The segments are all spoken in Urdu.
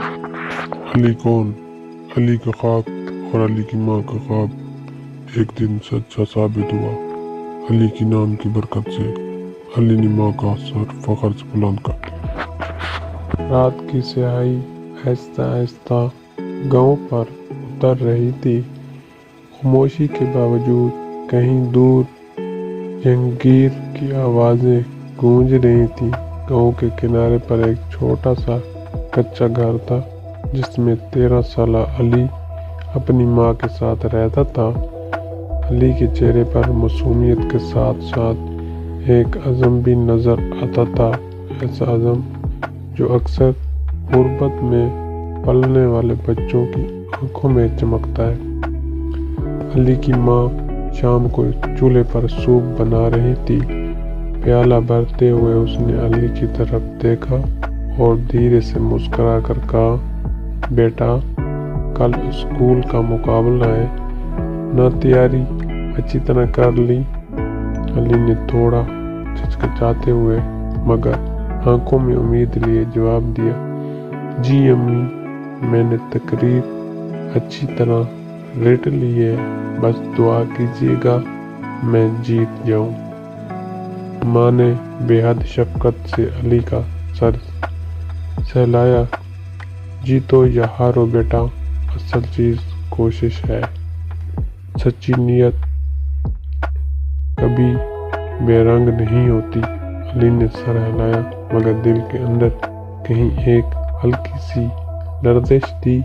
علی کون؟ علی کا خواب اور علی کی ماں کا خواب ایک دن سچا ثابت ہوا۔ علی کی نام کی برکت سے علی نے ماں کا سر فخر سے بلند کر دیا۔ رات کی سیاہی آہستہ آہستہ گاؤں پر اتر رہی تھی۔ خاموشی کے باوجود کہیں دور جنگیر کی آوازیں گونج رہی تھیں۔ گاؤں کے کنارے پر ایک چھوٹا سا کچا گھر تھا جس میں 13 سالہ علی اپنی ماں کے ساتھ رہتا تھا۔ علی کے چہرے پر معصومیت کے ساتھ ساتھ ایک عزم بھی نظر آتا تھا، ایسا عزم جو اکثر غربت میں پلنے والے بچوں کی آنکھوں میں چمکتا ہے۔ علی کی ماں شام کو چولہے پر سوپ بنا رہی تھی۔ پیالہ بھرتے ہوئے اس نے علی کی طرف دیکھا اور دھیرے سے مسکرا کر کہا، بیٹا کل اسکول کا مقابلہ ہے نہ، تیاری اچھی طرح کر لی؟ علی نے تھوڑا ہچکچاتے ہوئے مگر آنکھوں میں امید لیے جواب دیا، جی امی، میں نے تقریر اچھی طرح رٹ لی ہے، بس دعا کیجیے گا میں جیت جاؤں۔ ماں نے بے حد شفقت سے علی کا سر سہلایا، جیتو یا ہارو بیٹا، اصل چیز کوشش ہے، سچی نیت کبھی بے رنگ نہیں ہوتی۔ علی نے سر ہلایا مگر دل کے اندر کہیں ایک ہلکی سی لرزش تھی۔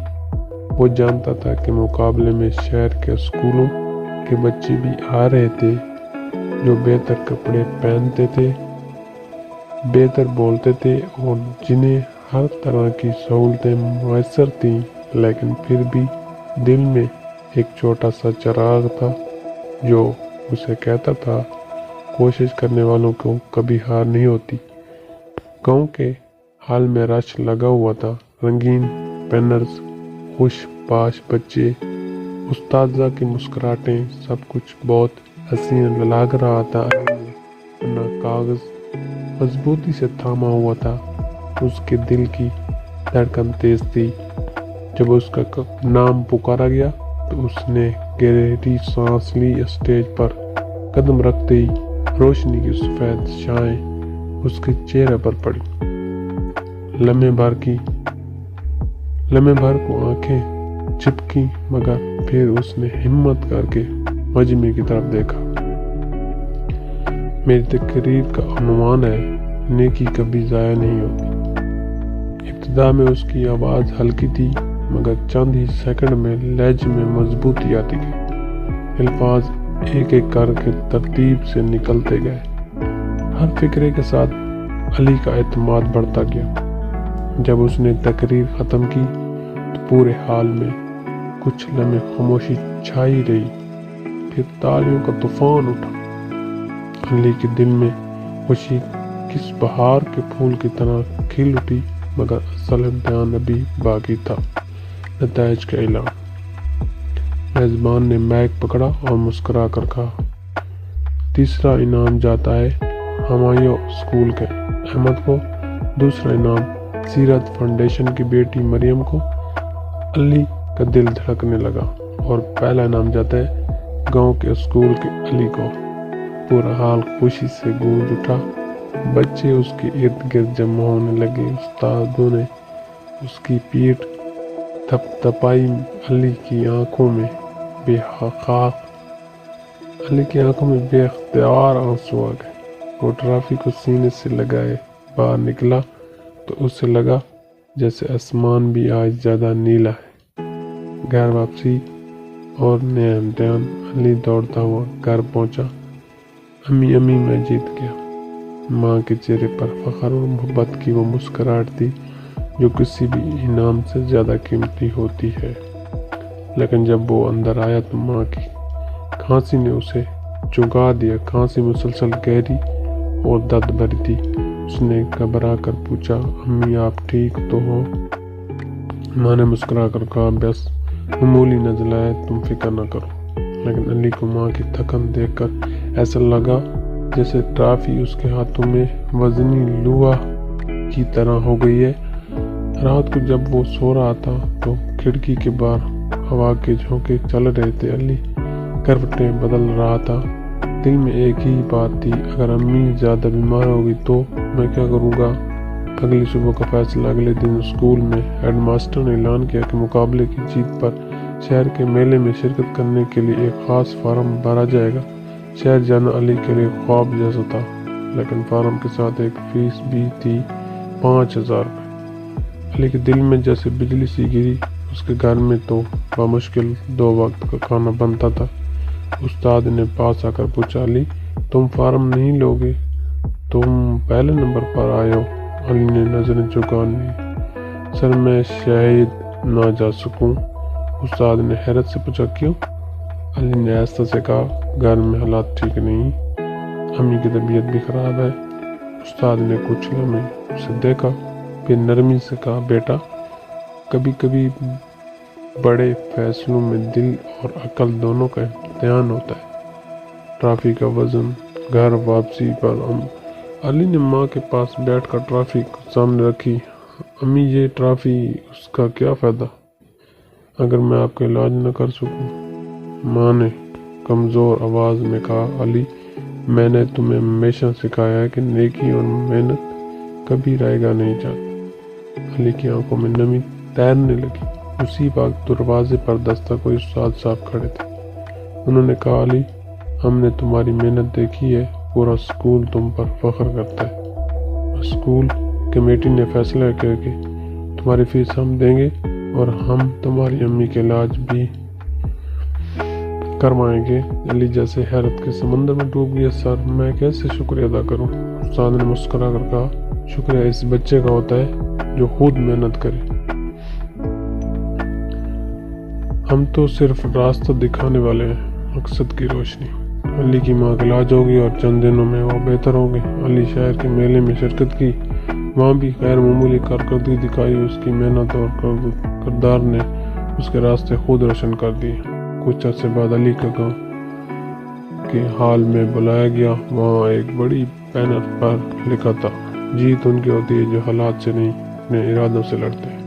وہ جانتا تھا کہ مقابلے میں شہر کے اسکولوں کے بچے بھی آ رہے تھے جو بہتر کپڑے پہنتے تھے، بہتر بولتے تھے اور جنہیں ہر طرح کی سہولتیں میسر تھیں، لیکن پھر بھی دل میں ایک چھوٹا سا چراغ تھا جو اسے کہتا تھا کوشش کرنے والوں کو کبھی ہار نہیں ہوتی۔ گاؤں کے ہال میں رش لگا ہوا تھا، رنگین بینرز، خوش باش بچے، اساتذہ کی مسکراہٹیں، سب کچھ بہت حسین لگ رہا تھا۔ علی نے اپنا کاغذ مضبوطی سے تھاما ہوا تھا، اس کے دل کی دھڑکن تیز تھی۔ جب اس کا نام پکارا گیا تو اس نے گہری سانس لی۔ اسٹیج پر قدم رکھتے ہی روشنی کی سفید شعاعیں اس کے چہرے پر پڑی۔ لمحے بھر کو آنکھیں چپکی مگر پھر اس نے ہمت کر کے مجمع کی طرف دیکھا۔ میری تقریر کا عنوان ہے، نیکی کبھی ضائع نہیں ہوتی۔ ابتدا میں اس کی آواز ہلکی تھی مگر چند ہی سیکنڈ میں لہجے میں مضبوطی آتی گئی۔ الفاظ ایک ایک کر کے ترتیب سے نکلتے گئے۔ ہر فقرے کے ساتھ علی کا اعتماد بڑھتا گیا۔ جب اس نے تقریر ختم کی تو پورے ہال میں کچھ لمحے خاموشی چھائی رہی، پھر تالیوں کا طوفان اٹھا۔ علی کے دل میں خوشی کس بہار کے پھول کی طرح کھل اٹھی، مگر اصل امتحان ابھی باقی تھا، نتائج کا اعلان۔ میزبان نے مائک پکڑا اور مسکرا کر کہا، تیسرا انعام جاتا ہے ہمایوں اسکول کے احمد کو، دوسرا انعام سیرت فاؤنڈیشن کی بیٹی مریم کو۔ علی کا دل دھڑکنے لگا، اور پہلا انعام جاتا ہے گاؤں کے اسکول کے علی کو۔ پورا حال خوشی سے گونج اٹھا، بچے اس کے ارد گرد جمع ہونے لگے، استادوں نے اس کی پیٹھ تھپ تھپائی۔ علی کی آنکھوں میں بے اختیار آنسو آ گئے۔ وہ ٹرافی کو سینے سے لگائے باہر نکلا تو اسے لگا جیسے آسمان بھی آج زیادہ نیلا ہے۔ گھر واپسی اور نیا امتحان۔ علی دوڑتا ہوا گھر پہنچا، امی میں جیت گیا۔ ماں کے چہرے پر فخر اور محبت کی وہ مسکراہٹ تھی جو کسی بھی انعام سے زیادہ قیمتی ہوتی ہے۔ لیکن جب وہ اندر آیا تو ماں کی کھانسی نے اسے چونکا دیا۔ کھانسی مسلسل گہری اور درد بھری تھی۔ اس نے گھبرا کر پوچھا، امی آپ ٹھیک تو ہو؟ ماں نے مسکرا کر کہا، بس معمولی نزلہ ہے، تم فکر نہ کرو۔ لیکن علی کو ماں کی تھکن دیکھ کر ایسا لگا جیسے ٹرافی اس کے ہاتھوں میں وزنی لوہا کی طرح ہو گئی ہے۔ رات کو جب وہ سو رہا تھا تو کھڑکی کے باہر ہوا کے جھونکے چل رہے تھے۔ علی کروٹیں بدل رہا تھا۔ دل میں ایک ہی بات تھی، اگر امی زیادہ بیمار ہوگی تو میں کیا کروں گا؟ اگلی صبح کا فیصلہ۔ اگلے دن اسکول میں ہیڈ ماسٹر نے اعلان کیا کہ مقابلے کی جیت پر شہر کے میلے میں شرکت کرنے کے لیے ایک خاص فارم بھرا جائے گا۔ شہر جانا علی کے لیے خواب جیسا تھا، لیکن فارم کے ساتھ ایک فیس بھی تھی، 5000 روپے۔ علی کے دل میں جیسے بجلی سی گری۔ اس کے گھر میں تو بمشکل 2 وقت کا کھانا بنتا تھا۔ استاد نے پاس آ کر پوچھا، علی تم فارم نہیں لوگے؟ تم پہلے نمبر پر آئے ہو۔ علی نے نظریں جھکا لی۔ سر میں شاید نہ جا سکوں۔ استاد نے حیرت سے پوچھا، کیوں؟ علی نے آہستہ سے کہا، گھر میں حالات ٹھیک نہیں، امی کی طبیعت بھی خراب ہے۔ استاد نے کچھ لمحے اسے دیکھا، پھر نرمی سے کہا، بیٹا کبھی کبھی بڑے فیصلوں میں دل اور عقل دونوں کا امتحان ہوتا ہے۔ ٹرافی کا وزن گھر واپسی پر علی نے ماں کے پاس بیٹھ کر ٹرافی کو سامنے رکھی۔ امی یہ ٹرافی، اس کا کیا فائدہ اگر میں آپ کا علاج نہ کر سکوں؟ ماں نے کمزور آواز میں کہا، علی میں نے تمہیں ہمیشہ سکھایا ہے کہ نیکی اور محنت کبھی رائے گاہ نہیں جاتی۔ علی کی آنکھوں میں نمی تیرنے لگی۔ اسی وقت دروازے پر دستک ہوئی۔ استاد صاحب کھڑے تھے۔ انہوں نے کہا، علی ہم نے تمہاری محنت دیکھی ہے، پورا اسکول تم پر فخر کرتا ہے۔ اسکول کمیٹی نے فیصلہ کیا کہ تمہاری فیس ہم دیں گے اور ہم تمہاری امی کے علاج بھی کروائیں گے۔ علی جیسے حیرت کے سمندر میں ڈوب گیا۔ سر میں کیسے شکریہ ادا کروں؟ استاد نے مسکرا کر کہا، شکریہ اس بچے کا ہوتا ہے جو خود محنت کرے، ہم تو صرف راستہ دکھانے والے ہیں، مقصد کی روشنی۔ علی کی ماں کا علاج ہو گیا اور چند دنوں میں وہ بہتر ہو گئی۔ علی شہر کے میلے میں شرکت کی، وہاں بھی غیر معمولی کارکردگی دکھائی۔ اس کی محنت اور کردار نے اس کے راستے خود روشن کر دیے۔ کچھ عرصے بعد علی کا گاؤں کے ہال میں بلایا گیا۔ وہاں ایک بڑی بینر پر لکھا تھا، جیت ان کی ہوتی ہے جو حالات سے نہیں اپنے ارادوں سے لڑتے ہیں۔